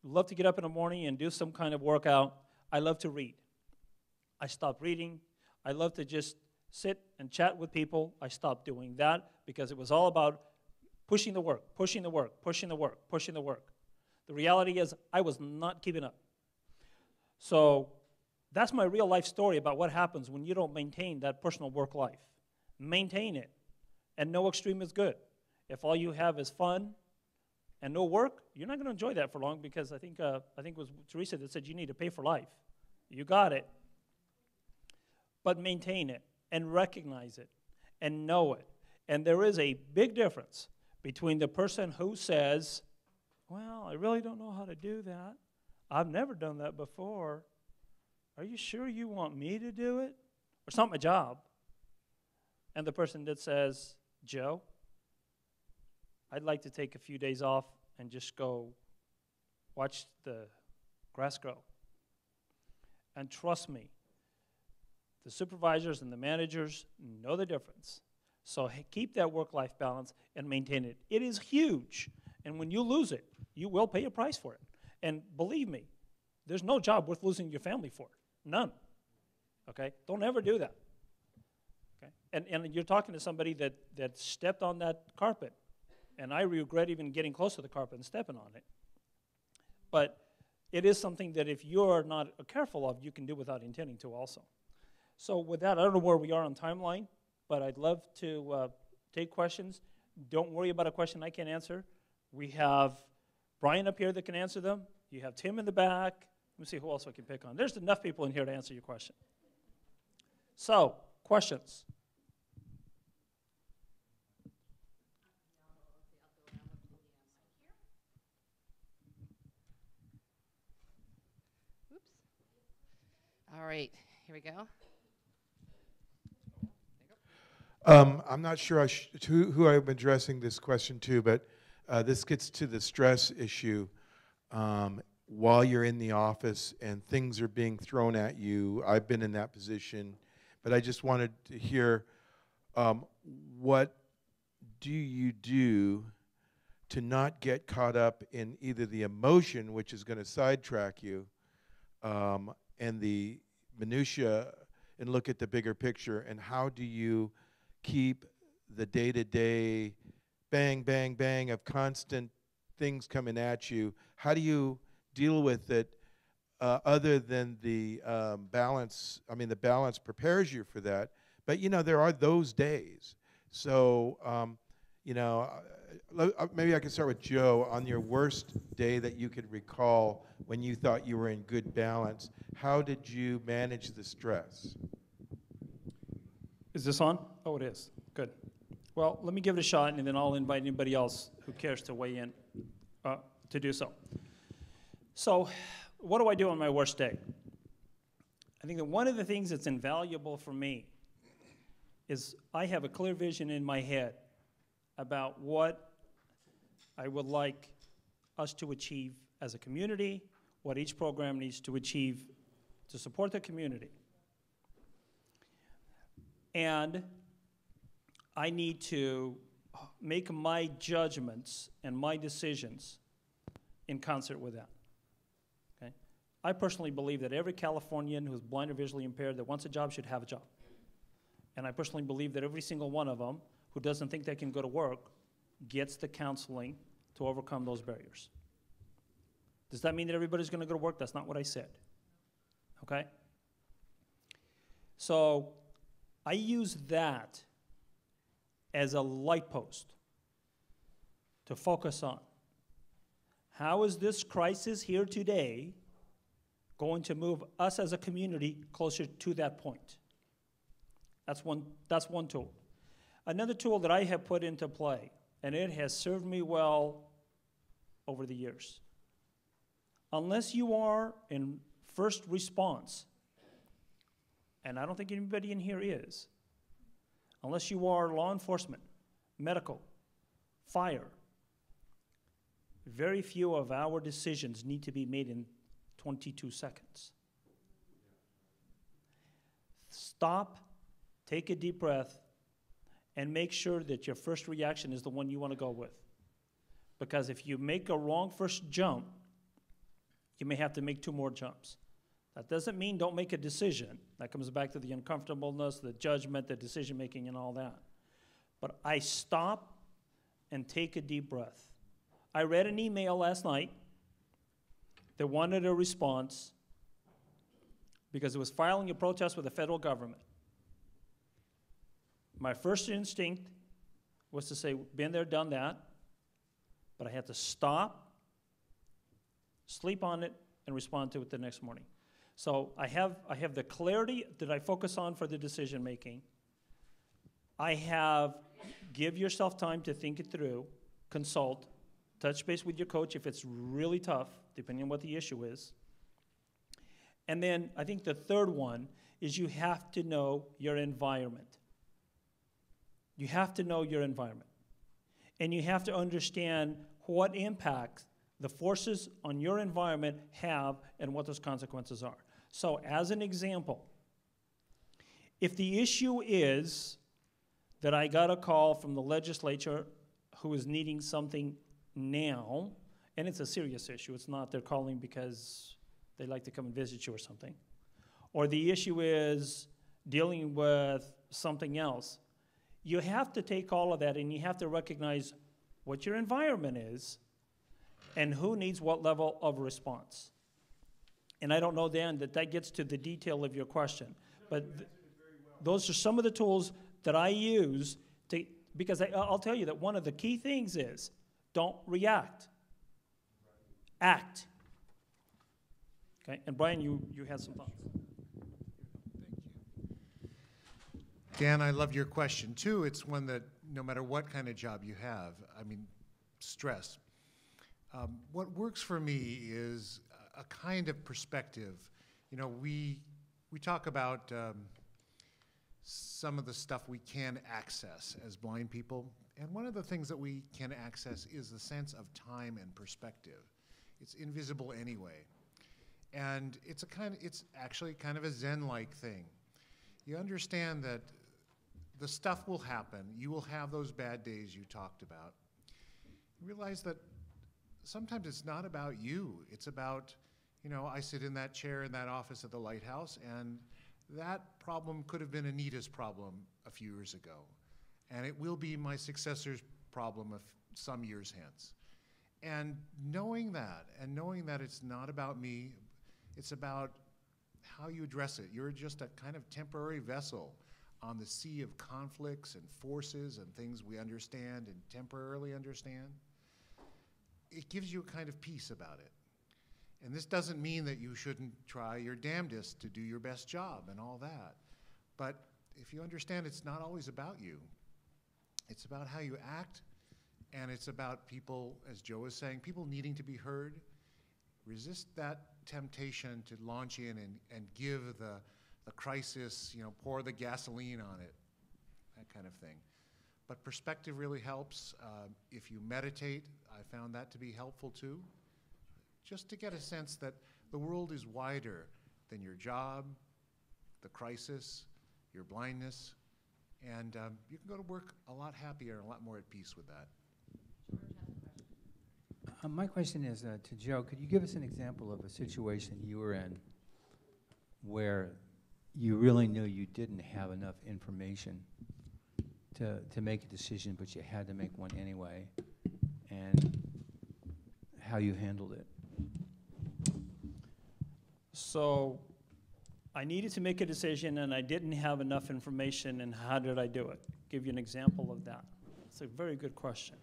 love to get up in the morning and do some kind of workout. I love to read. I stopped reading. I love to just sit and chat with people. I stopped doing that because it was all about pushing the work, pushing the work, pushing the work, pushing the work. The reality is I was not keeping up. So that's my real life story about what happens when you don't maintain that personal work life. Maintain it. And no extreme is good. If all you have is fun and no work, you're not going to enjoy that for long because I think it was Teresa that said you need to pay for life. You got it. But maintain it and recognize it and know it. And there is a big difference between the person who says, well, I really don't know how to do that. I've never done that before. Are you sure you want me to do it? It's not my job. And the person that says, Joe, I'd like to take a few days off and just go watch the grass grow. And trust me, the supervisors and the managers know the difference. So keep that work-life balance and maintain it. It is huge. And when you lose it, you will pay a price for it. And believe me, there's no job worth losing your family for. None. Okay? Don't ever do that. Okay? And you're talking to somebody that stepped on that carpet. And I regret even getting close to the carpet and stepping on it. But it is something that if you're not careful of, you can do without intending to also. So with that, I don't know where we are on timeline, but I'd love to take questions. Don't worry about a question I can't answer. We have Brian up here that can answer them. You have Tim in the back. Let me see who else I can pick on. There's enough people in here to answer your question. So, questions? Oops. All right, here we go. I'm not sure who I'm addressing this question to, but this gets to the stress issue. While you're in the office and things are being thrown at you, I've been in that position, but I just wanted to hear what do you do to not get caught up in either the emotion, which is going to sidetrack you, and the minutia, and look at the bigger picture, and how do you keep the day-to-day bang, bang, bang of constant things coming at you? How do you deal with it other than the balance? I mean, the balance prepares you for that, but, you know, there are those days. So, you know, maybe I can start with Joe. On your worst day that you could recall when you thought you were in good balance, how did you manage the stress? Is this on? Oh, it is. Good. Well, let me give it a shot, and then I'll invite anybody else who cares to weigh in to do so. So, what do I do on my worst day? I think that one of the things that's invaluable for me is I have a clear vision in my head about what I would like us to achieve as a community, what each program needs to achieve to support the community. And I need to make my judgments and my decisions in concert with that. Okay? I personally believe that every Californian who's blind or visually impaired that wants a job should have a job. And I personally believe that every single one of them who doesn't think they can go to work gets the counseling to overcome those barriers. Does that mean that everybody's going to go to work? That's not what I said. Okay? So I use that as a light post to focus on. How is this crisis here today going to move us as a community closer to that point? That's one tool. Another tool that I have put into play, and it has served me well over the years. Unless you are in first response, and I don't think anybody in here is, unless you are law enforcement, medical, fire, very few of our decisions need to be made in 22 seconds. Stop, take a deep breath, and make sure that your first reaction is the one you want to go with. Because if you make a wrong first jump, you may have to make 2 more jumps. That doesn't mean don't make a decision. That comes back to the uncomfortableness, the judgment, the decision-making, and all that. But I stop and take a deep breath. I read an email last night that wanted a response because it was filing a protest with the federal government. My first instinct was to say, been there, done that, but I had to stop, sleep on it, and respond to it the next morning. So I have the clarity that I focus on for the decision making. I have give yourself time to think it through, consult, touch base with your coach if it's really tough, depending on what the issue is. And then I think the third one is you have to know your environment. You have to know your environment. And you have to understand what impact the forces on your environment have and what those consequences are. So as an example, if the issue is that I got a call from the legislature who is needing something now, and it's a serious issue. It's not they're calling because they like to come and visit you or something. Or the issue is dealing with something else. You have to take all of that and you have to recognize what your environment is and who needs what level of response. And I don't know then that gets to the detail of your question. But those are some of the tools that I use to, because I'll tell you that one of the key things is don't react. Act. Okay, and Brian, you had some thoughts. Dan, I love your question too. It's one that no matter what kind of job you have, I mean, stress. What works for me is a kind of perspective. You know, we talk about some of the stuff we can access as blind people, and one of the things that we can access is the sense of time and perspective. It's invisible anyway, and it's actually kind of a Zen-like thing. You understand that the stuff will happen. You will have those bad days you talked about. You realize that sometimes it's not about you. It's about, you know, I sit in that chair in that office at the Lighthouse, and that problem could have been Anita's problem a few years ago. And it will be my successor's problem some years hence. And knowing that, and knowing that it's not about me, it's about how you address it. You're just a kind of temporary vessel on the sea of conflicts and forces and things we understand and temporarily understand. It gives you a kind of peace about it. And this doesn't mean that you shouldn't try your damnedest to do your best job and all that. But if you understand it's not always about you, it's about how you act, and it's about people, as Joe was saying, people needing to be heard. Resist that temptation to launch in and give the crisis, you know, pour the gasoline on it, that kind of thing. But perspective really helps. If you meditate, I found that to be helpful too. Just to get a sense that the world is wider than your job, the crisis, your blindness, and you can go to work a lot happier and a lot more at peace with that. My question is to Joe. Could you give us an example of a situation you were in where you really knew you didn't have enough information to make a decision, but you had to make one anyway, and how you handled it? So I needed to make a decision and I didn't have enough information, and how did I do it? Give you an example of that. It's a very good question.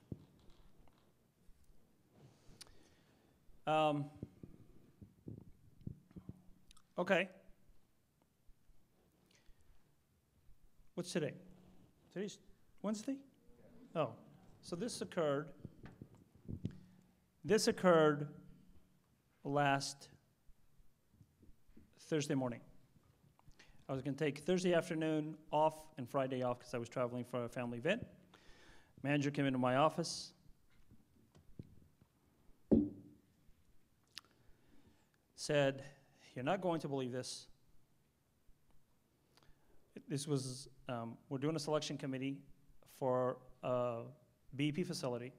Okay. What's today? Today's Wednesday? Oh, so this occurred last Thursday morning. I was going to take Thursday afternoon off and Friday off because I was traveling for a family event. Manager came into my office. Said, "You're not going to believe this. This was, we're doing a selection committee for a BEP facility.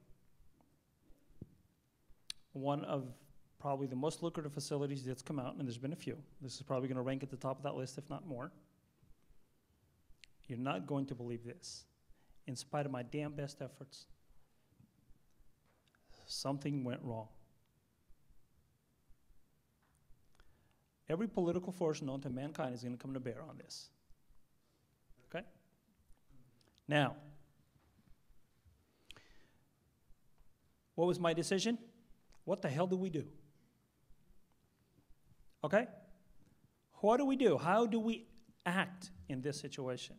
One of probably the most lucrative facilities that's come out, and there's been a few. This is probably going to rank at the top of that list, if not more. You're not going to believe this. In spite of my damn best efforts, something went wrong. Every political force known to mankind is going to come to bear on this. Okay? Now, what was my decision? What the hell do we do? Okay? What do we do? How do we act in this situation?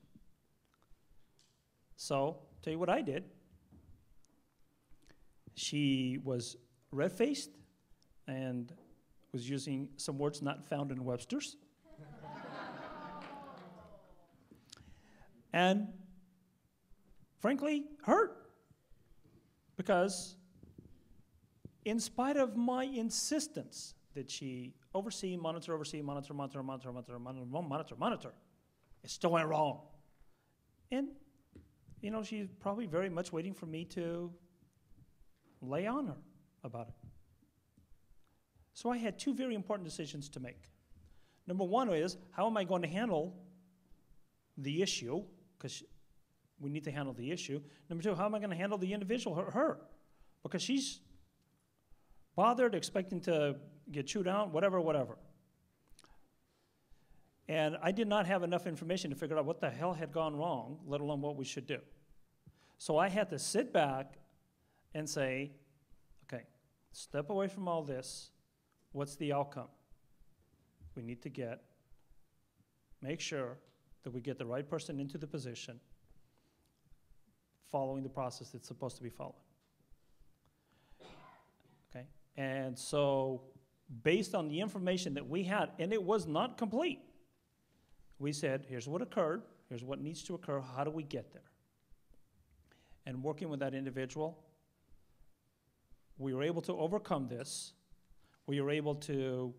So, tell you what I did. She was red-faced and was using some words not found in Webster's. And frankly, hurt. Because in spite of my insistence that she monitor, it still went wrong. And you know, she's probably very much waiting for me to lay on her about it. So I had two very important decisions to make. Number one is, how am I going to handle the issue? Because we need to handle the issue. Number two, how am I going to handle the individual, her? Because she's bothered, expecting to get chewed out, whatever. And I did not have enough information to figure out what the hell had gone wrong, let alone what we should do. So I had to sit back and say, okay, step away from all this. What's the outcome? We need to make sure that we get the right person into the position following the process that's supposed to be followed. Okay? And so based on the information that we had, and it was not complete, we said, here's what occurred, here's what needs to occur, how do we get there? And working with that individual, we were able to overcome this. We were able to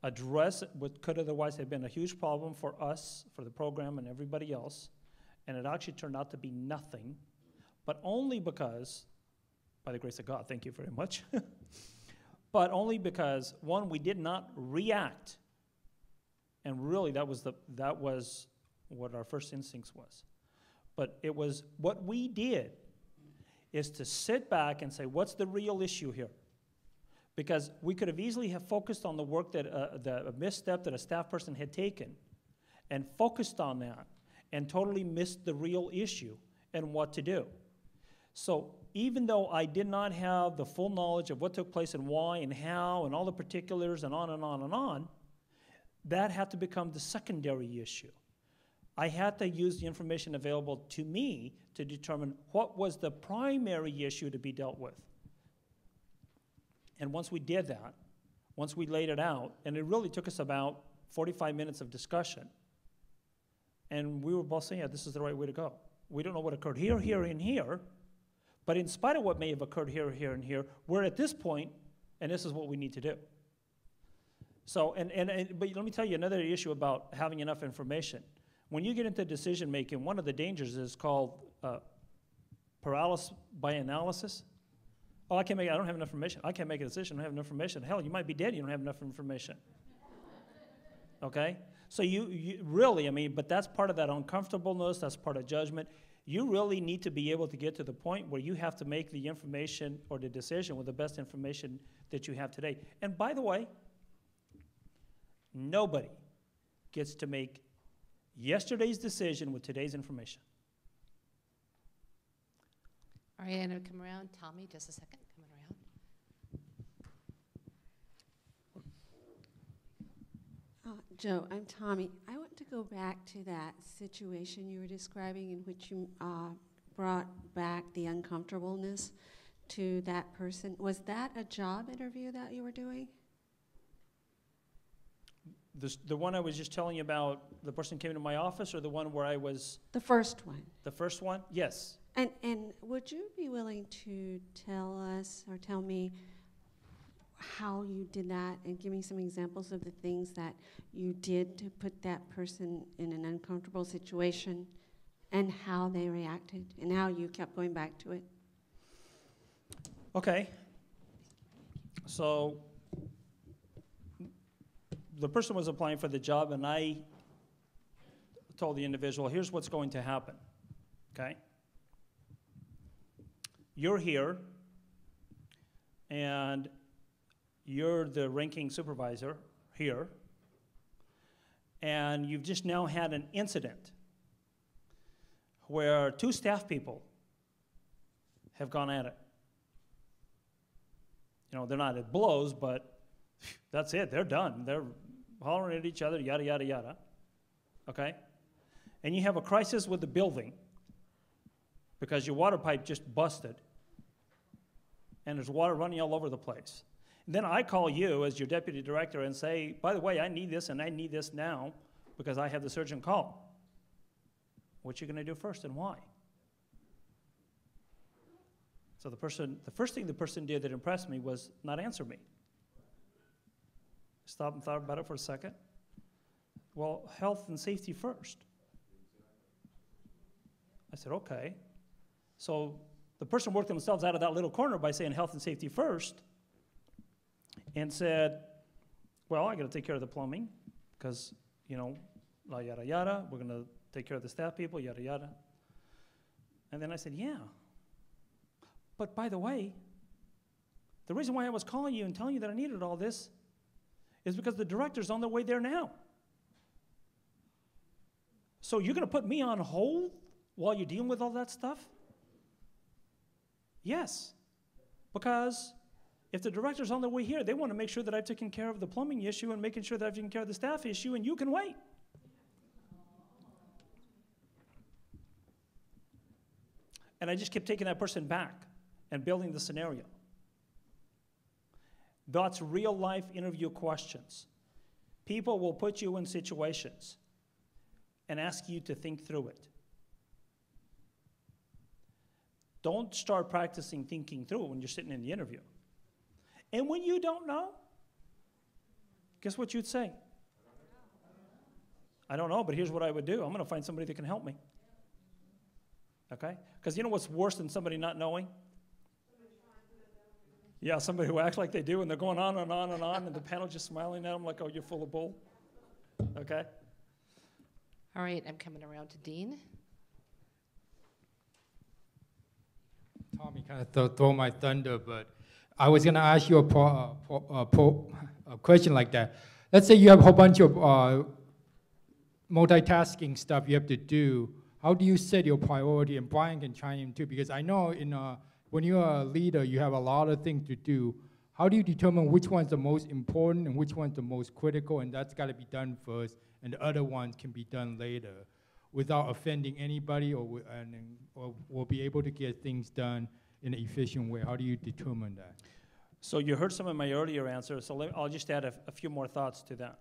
address what could otherwise have been a huge problem for us, for the program, and everybody else. And it actually turned out to be nothing, but only because, by the grace of God, thank you very much, but only because, one, we did not react. And really, that was what our first instincts was. But it was what we did is to sit back and say, what's the real issue here? Because we could have easily have focused on the work that a misstep that a staff person had taken and focused on that and totally missed the real issue and what to do. So even though I did not have the full knowledge of what took place and why and how and all the particulars and on and on and on, that had to become the secondary issue. I had to use the information available to me to determine what was the primary issue to be dealt with. And once we did that, once we laid it out, and it really took us about 45 minutes of discussion, and we were both saying, yeah, this is the right way to go. We don't know what occurred here, here, and here, but in spite of what may have occurred here, here, and here, we're at this point, and this is what we need to do. So, but let me tell you another issue about having enough information. When you get into decision making, one of the dangers is called paralysis by analysis. Oh, I don't have enough information. I can't make a decision. I don't have enough information. Hell, you might be dead. You don't have enough information. Okay? So you really, I mean, but that's part of that uncomfortableness. That's part of judgment. You really need to be able to get to the point where you have to make the information or the decision with the best information that you have today. And by the way, nobody gets to make yesterday's decision with today's information. All right, I'm going to come around. Tommy, just a second. Coming around. Joe, I'm Tommy. I want to go back to that situation you were describing in which you brought back the uncomfortableness to that person. Was that a job interview that you were doing? The one I was just telling you about, the person came into my office, or the one where I was... The first one. The first one? Yes. And would you be willing to tell us or tell me how you did that and give me some examples of the things that you did to put that person in an uncomfortable situation and how they reacted and how you kept going back to it? Okay. So the person was applying for the job, and I told the individual, here's what's going to happen, okay? You're here, and you're the ranking supervisor here, and you've just now had an incident where two staff people have gone at it. You know, they're not at blows, but that's it, they're done. They're hollering at each other, yada, yada, yada, okay? And you have a crisis with the building because your water pipe just busted and there's water running all over the place. And then I call you as your deputy director and say, by the way, I need this and I need this now because I have the surgeon call. What you going to do first and why? So the first thing the person did that impressed me was not answer me. Stopped and thought about it for a second. Well, health and safety first. I said, okay. So the person worked themselves out of that little corner by saying health and safety first and said, well, I got to take care of the plumbing because, you know, la yada yada, we're going to take care of the staff people, yada yada. And then I said, yeah. But by the way, the reason why I was calling you and telling you that I needed all this is because the director's on their way there now. So you're going to put me on hold while you're dealing with all that stuff? Yes. Because if the director's on their way here, they want to make sure that I've taken care of the plumbing issue and making sure that I've taken care of the staff issue, and you can wait. And I just kept taking that person back and building the scenario. That's real life interview questions. People will put you in situations and ask you to think through it. Don't start practicing thinking through it when you're sitting in the interview. And when you don't know, guess what you'd say? I don't know, but here's what I would do. I'm going to find somebody that can help me. Okay? Because you know what's worse than somebody not knowing? Yeah, somebody who acts like they do, and they're going on and on and on, and the panel just smiling at them like, oh, you're full of bull. Okay? All right, I'm coming around to Dean. Tommy kind of throw my thunder, but I was going to ask you a question like that. Let's say you have a whole bunch of multitasking stuff you have to do. How do you set your priority? And Brian can chime in too, because I know when you're a leader, you have a lot of things to do. How do you determine which one's the most important and which one's the most critical, and that's got to be done first, and the other ones can be done later without offending anybody, or will be able to get things done in an efficient way? How do you determine that? So you heard some of my earlier answers, so I'll just add a few more thoughts to that.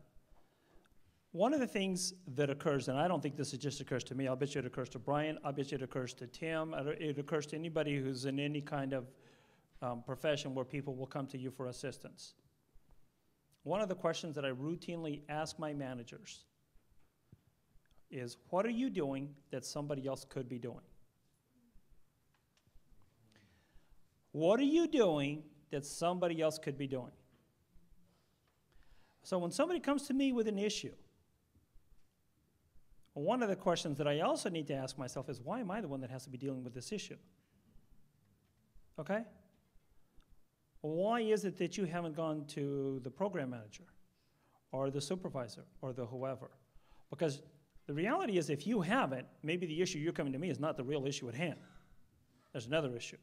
One of the things that occurs, and I don't think this just occurs to me, I'll bet you it occurs to Brian, I'll bet you it occurs to Tim, it occurs to anybody who's in any kind of profession where people will come to you for assistance. One of the questions that I routinely ask my managers is, what are you doing that somebody else could be doing? What are you doing that somebody else could be doing? So when somebody comes to me with an issue, one of the questions that I also need to ask myself is, why am I the one that has to be dealing with this issue? Okay? Why is it that you haven't gone to the program manager or the supervisor or the whoever? Because the reality is, if you haven't, maybe the issue you're coming to me is not the real issue at hand. There's another issue.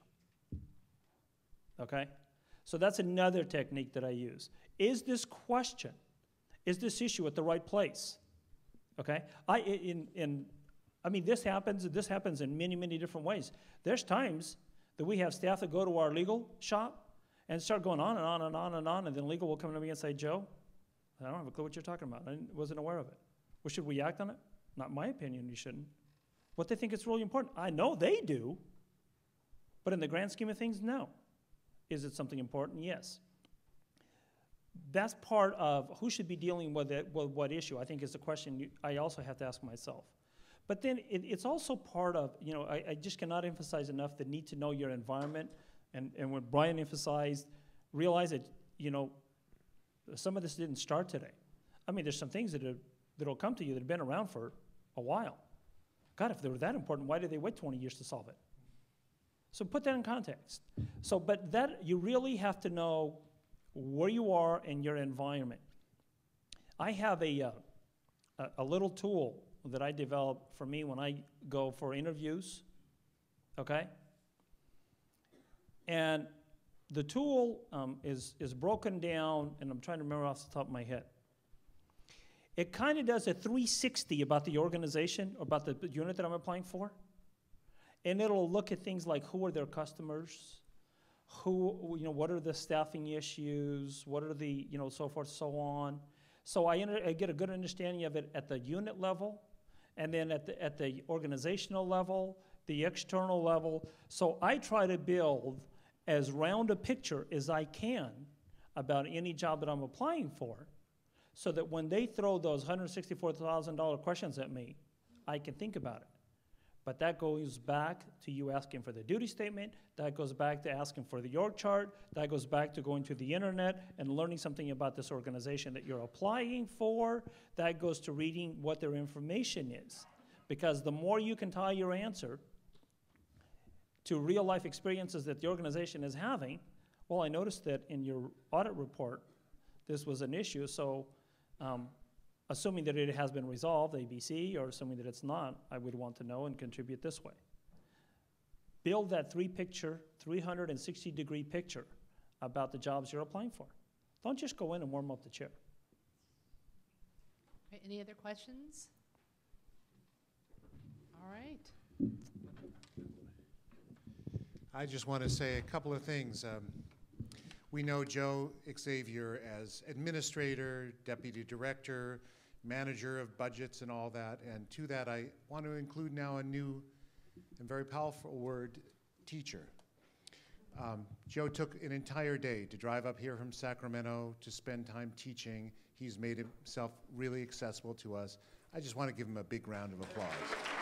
Okay? So that's another technique that I use. Is this question, is this issue at the right place? Okay? I mean, this happens in many, many different ways. There's times that we have staff that go to our legal shop and start going on and on and on and on, and then legal will come to me and say, Joe, I don't have a clue what you're talking about. I wasn't aware of it. Well, should we act on it? Not my opinion, you shouldn't. What they think is really important, I know they do, but in the grand scheme of things, no. Is it something important? Yes. That's part of who should be dealing with it, with what issue, I think is a question I also have to ask myself. But then it's also part of, you know, I just cannot emphasize enough the need to know your environment. And when Brian emphasized, realize that, you know, some of this didn't start today. I mean, there's some things that'll come to you that have been around for a while. God, if they were that important, why did they wait 20 years to solve it? So put that in context. So, but that, you really have to know where you are in your environment. I have a little tool that I developed for me when I go for interviews, okay? And the tool is broken down, and I'm trying to remember off the top of my head. It kind of does a 360 about the organization, about the unit that I'm applying for. And it'll look at things like, who are their customers, what are the staffing issues, what are the, so forth, so on. So I get a good understanding of it at the unit level, and then at the organizational level, the external level. So I try to build as round a picture as I can about any job that I'm applying for, so that when they throw those $164,000 questions at me, I can think about it. But that goes back to you asking for the duty statement, that goes back to asking for the org chart, that goes back to going to the internet and learning something about this organization that you're applying for, that goes to reading what their information is. Because the more you can tie your answer to real life experiences that the organization is having, well, I noticed that in your audit report, this was an issue, so assuming that it has been resolved, ABC, or assuming that it's not, I would want to know and contribute this way. Build that 360-degree picture about the jobs you're applying for. Don't just go in and warm up the chair. Okay, any other questions? All right. I just want to say a couple of things. We know Joe Xavier as administrator, deputy director, manager of budgets and all that, and to that I want to include now a new and very powerful word, teacher. Joe took an entire day to drive up here from Sacramento to spend time teaching. He's made himself really accessible to us. I just want to give him a big round of applause.